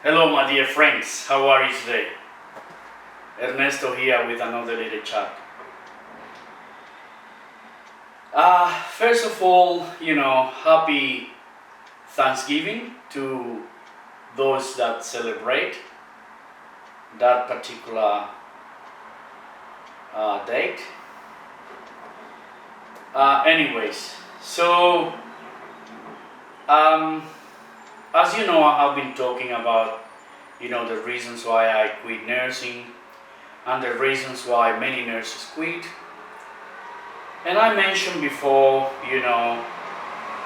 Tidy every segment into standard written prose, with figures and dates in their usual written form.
Hello, my dear friends. How are you today? Ernesto here with another little chat. First of all, happy Thanksgiving to those that celebrate that particular date. Anyways, so um, as you know, I have been talking about the reasons why I quit nursing and the reasons why many nurses quit. And I mentioned before,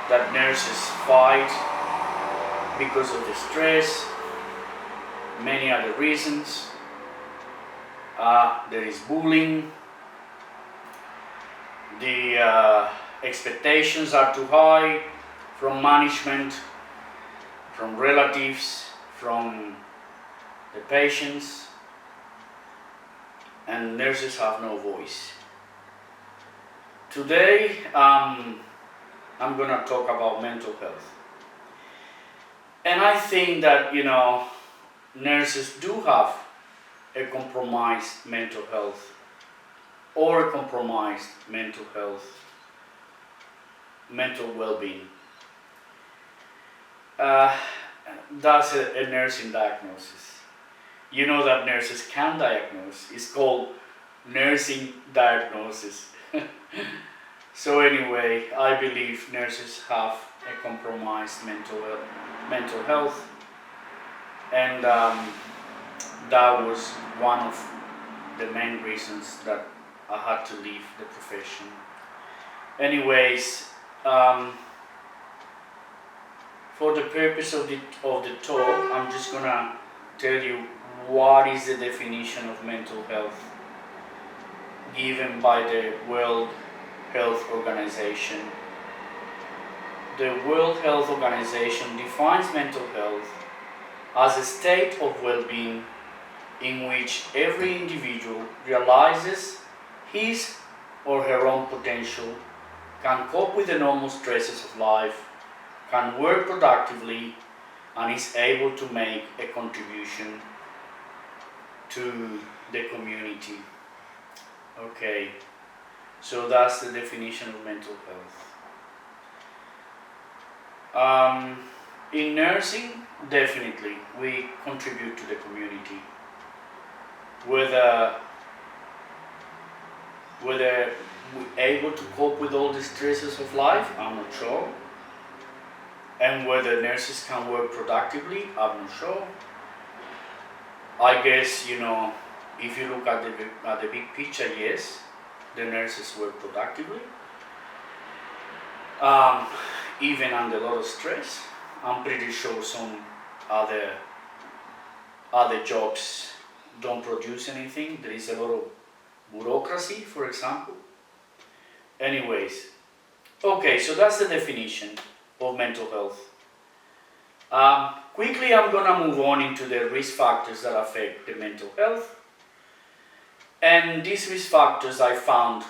that nurses fight because of the stress, many other reasons. There is bullying, the expectations are too high from management, from relatives, from the patients, and nurses have no voice. Today, I'm going to talk about mental health. And I think that, nurses do have a compromised mental health or a compromised mental well-being. That's a nursing diagnosis. You know that nurses can diagnose. It's called nursing diagnosis. So anyway, I believe nurses have a compromised mental health, and that was one of the main reasons that I had to leave the profession. Anyways, for the purpose of the talk, I'm just gonna tell you what is the definition of mental health given by the World Health Organization. The World Health Organization defines mental health as a state of well-being in which every individual realizes his or her own potential, can cope with the normal stresses of life, can work productively, and is able to make a contribution to the community. Okay, so that's the definition of mental health. In nursing, definitely we contribute to the community. Whether we're able to cope with all the stresses of life, I'm not sure. And whether nurses can work productively, I'm not sure. I guess, if you look at the big picture, yes, the nurses work productively, even under a lot of stress. I'm pretty sure some other jobs don't produce anything. There is a lot of bureaucracy, for example. Anyways, okay, so that's the definition of mental health. Quickly, I'm gonna move on into the risk factors that affect the mental health. And these risk factors I found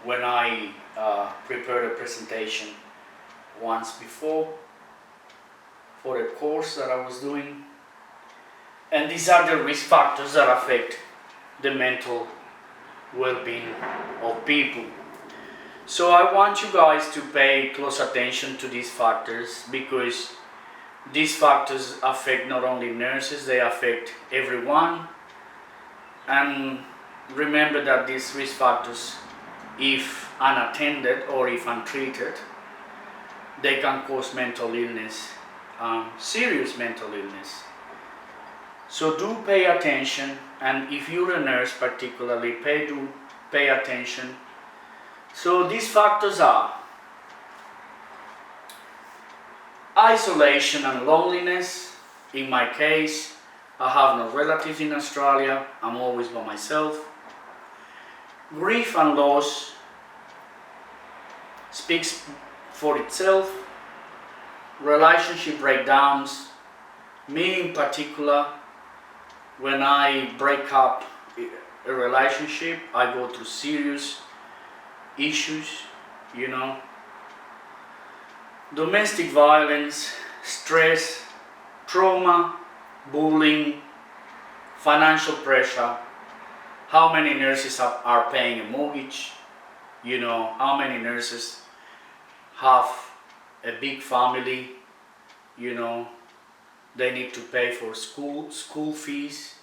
when I prepared a presentation once before for a course that I was doing. And these are the risk factors that affect the mental well-being of people. So I want you guys to pay close attention to these factors, because these factors affect not only nurses, they affect everyone. And remember that these risk factors, if unattended or if untreated, they can cause mental illness, serious mental illness. So do pay attention, and if you're a nurse particularly, pay attention. So these factors are isolation and loneliness. In my case, I have no relatives in Australia, I'm always by myself. Grief and loss speaks for itself. Relationship breakdowns, me in particular, when I break up a relationship, I go through serious issues, Domestic violence, stress, trauma, bullying, financial pressure, how many nurses are paying a mortgage, how many nurses have a big family, they need to pay for school fees,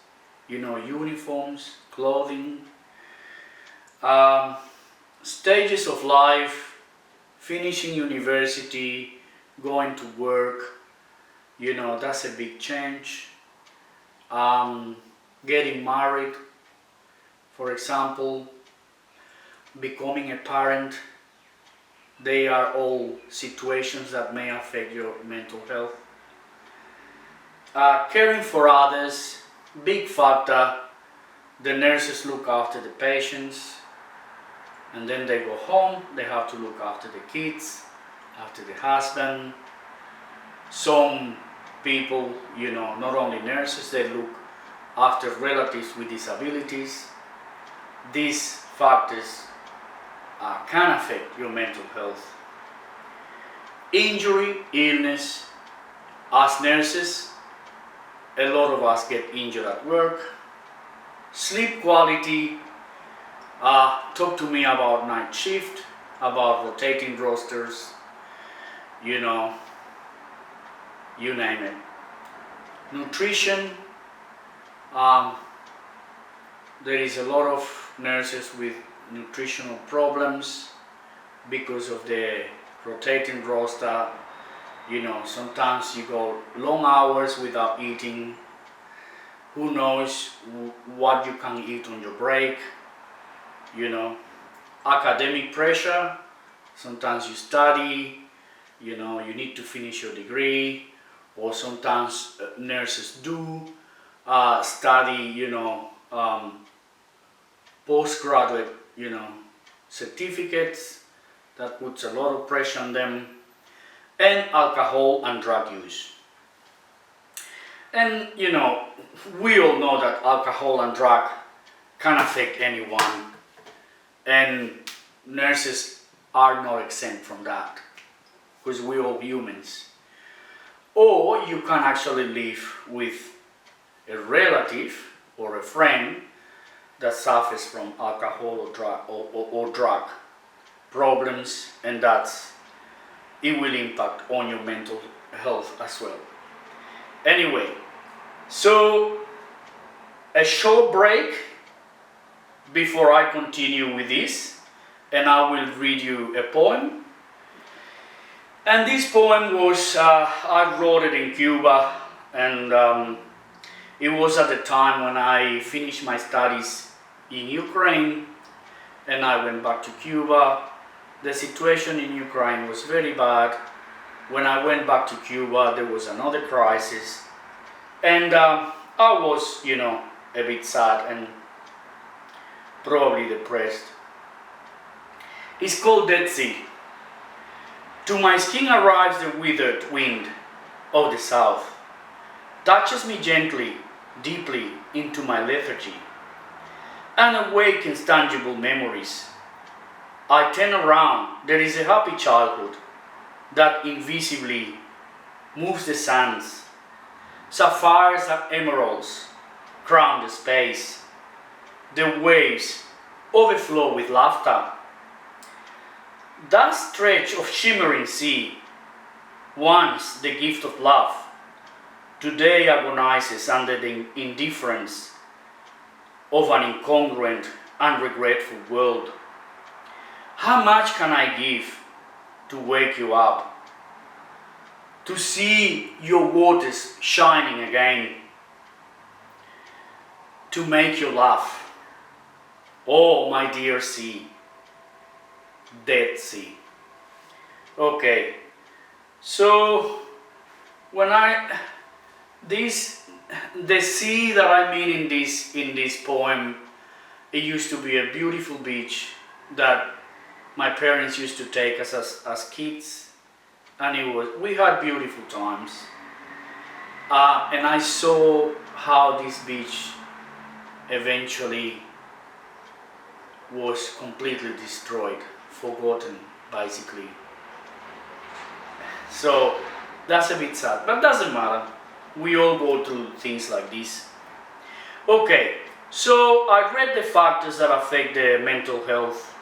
uniforms, clothing, stages of life, finishing university, going to work, that's a big change. Getting married, for example, becoming a parent, they are all situations that may affect your mental health. Caring for others, big factor. The nurses look after the patients, and then they go home, they have to look after the kids, after the husband. Some people, not only nurses, they look after relatives with disabilities. These factors can affect your mental health. Injury, illness. As nurses, a lot of us get injured at work. Sleep quality. Talk to me about night shift, about rotating rosters, you name it. Nutrition. There is a lot of nurses with nutritional problems because of the rotating roster. Sometimes you go long hours without eating. Who knows what you can eat on your break. Academic pressure. Sometimes you study, you need to finish your degree, or sometimes nurses do study, postgraduate, certificates. That puts a lot of pressure on them. And alcohol and drug use. And we all know that alcohol and drug can affect anyone, and nurses are not exempt from that, because we're all humans. Or you can actually live with a relative or a friend that suffers from alcohol or drug problems, and it will impact on your mental health as well. Anyway, so a short break before I continue with this, and I will read you a poem. And this poem was, I wrote it in Cuba, and it was at the time when I finished my studies in Ukraine, and I went back to Cuba. The situation in Ukraine was very bad. When I went back to Cuba, there was another crisis, and I was, a bit sad and probably depressed. It's called Dead Sea. To my skin arrives the withered wind of the south, touches me gently, deeply into my lethargy, and awakens tangible memories. I turn around, there is a happy childhood that invisibly moves the sands. Sapphires and emeralds crown the space. The waves overflow with laughter. That stretch of shimmering sea, once the gift of love, today agonizes under the indifference of an incongruent and regretful world. How much can I give to wake you up, to see your waters shining again, to make you laugh? Oh, my dear sea, Dead Sea. Okay, so the sea that I mean in this poem, it used to be a beautiful beach that my parents used to take us as kids, and we had beautiful times. And I saw how this beach eventually was completely destroyed, forgotten, basically. So that's a bit sad, but doesn't matter. We all go through things like this. Okay, so I read the factors that affect the mental health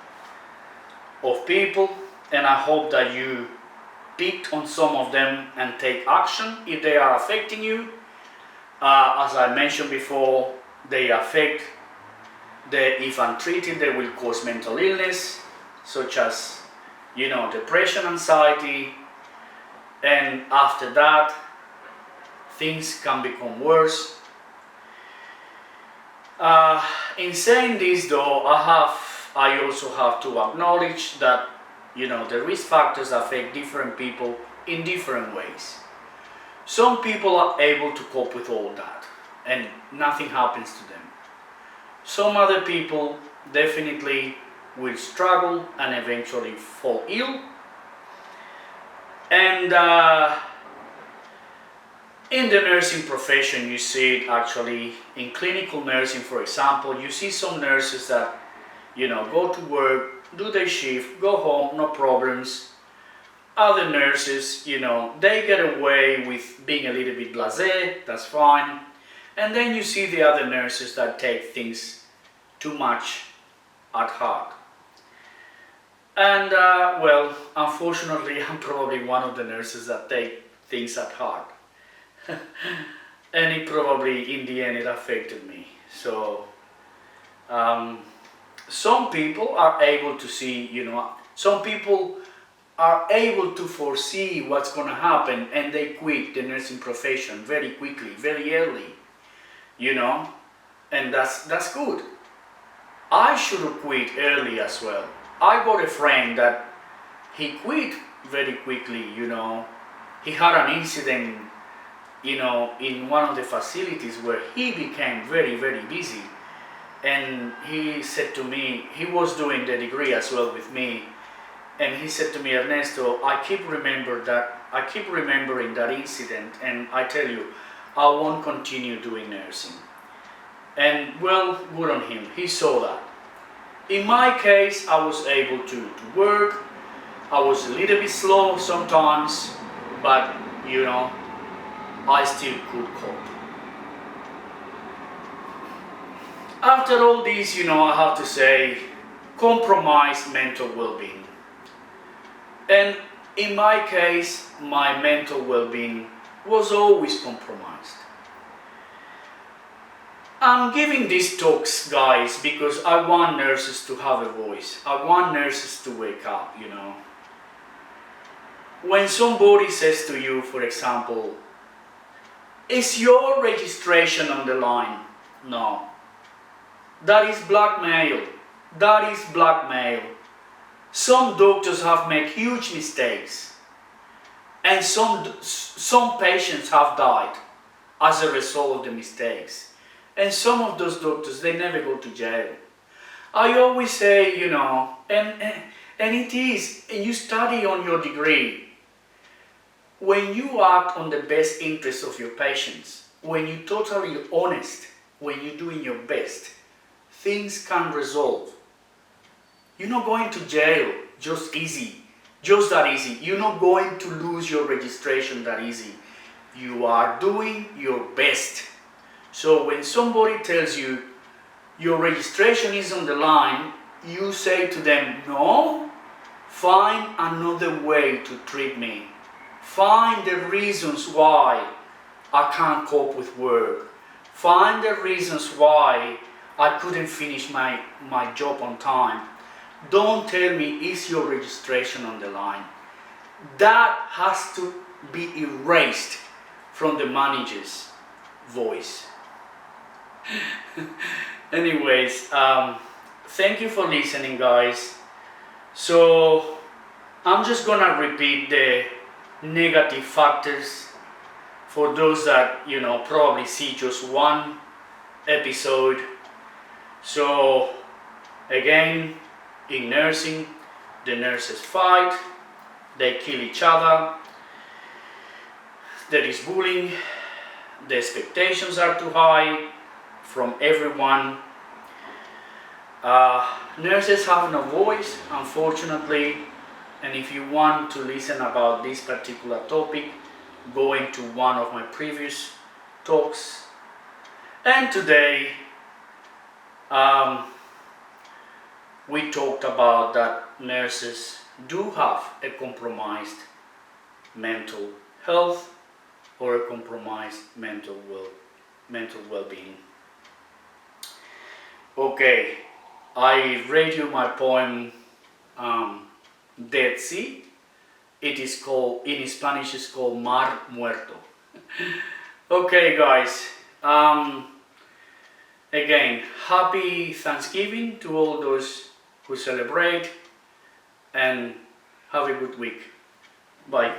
of people, and I hope that you picked on some of them and take action if they are affecting you. As I mentioned before, they affect if untreated, they will cause mental illness, such as, depression, anxiety, and after that, things can become worse. In saying this, though, I also have to acknowledge that, the risk factors affect different people in different ways. Some people are able to cope with all that, and nothing happens to them. Some other people definitely will struggle and eventually fall ill. And in the nursing profession, you see it actually in clinical nursing, for example. You see some nurses that, go to work, do their shift, go home, no problems. Other nurses, they get away with being a little bit blasé, that's fine. And then you see the other nurses that take things too much at heart. And well, unfortunately, I'm probably one of the nurses that take things at heart. And it probably, in the end, it affected me. So, some people are able to see, some people are able to foresee what's going to happen, and they quit the nursing profession very quickly, very early, and that's good. I should have quit early as well. I got a friend that he quit very quickly, He had an incident, in one of the facilities where he became very, very busy. And he said to me, he was doing the degree as well with me, and he said to me, Ernesto, I keep remembering that incident, and I tell you, I won't continue doing nursing. And well, good on him, he saw that. In my case, I was able to work. I was a little bit slow sometimes, but I still could cope. After all this, I have to say, compromised mental well-being. And in my case, my mental well-being was always compromised. I'm giving these talks, guys, because I want nurses to have a voice. I want nurses to wake up, When somebody says to you, for example, is your registration on the line? No. That is blackmail. That is blackmail. Some doctors have made huge mistakes, and some patients have died as a result of the mistakes. And some of those doctors, they never go to jail. I always say, and it is, and you study on your degree, when you act on the best interest of your patients, when you're totally honest, when you're doing your best, things can resolve. You're not going to jail just that easy. You're not going to lose your registration that easy. You are doing your best. So when somebody tells you your registration is on the line, you say to them, no, find another way to treat me. Find the reasons why I can't cope with work. Find the reasons why I couldn't finish my job on time. Don't tell me, is your registration on the line? That has to be erased from the manager's voice. Anyways, thank you for listening, guys. So I'm just gonna repeat the negative factors for those that probably see just one episode. So again, in nursing, the nurses fight, they kill each other, there is bullying, the expectations are too high from everyone. Nurses have no voice, unfortunately, and if you want to listen about this particular topic, go into one of my previous talks. And today we talked about that nurses do have a compromised mental health or a compromised mental well-being. Okay, I read you my poem Dead Sea. It is called, in Spanish, it's called Mar Muerto. Okay, guys. Again, happy Thanksgiving to all those who celebrate, and have a good week. Bye.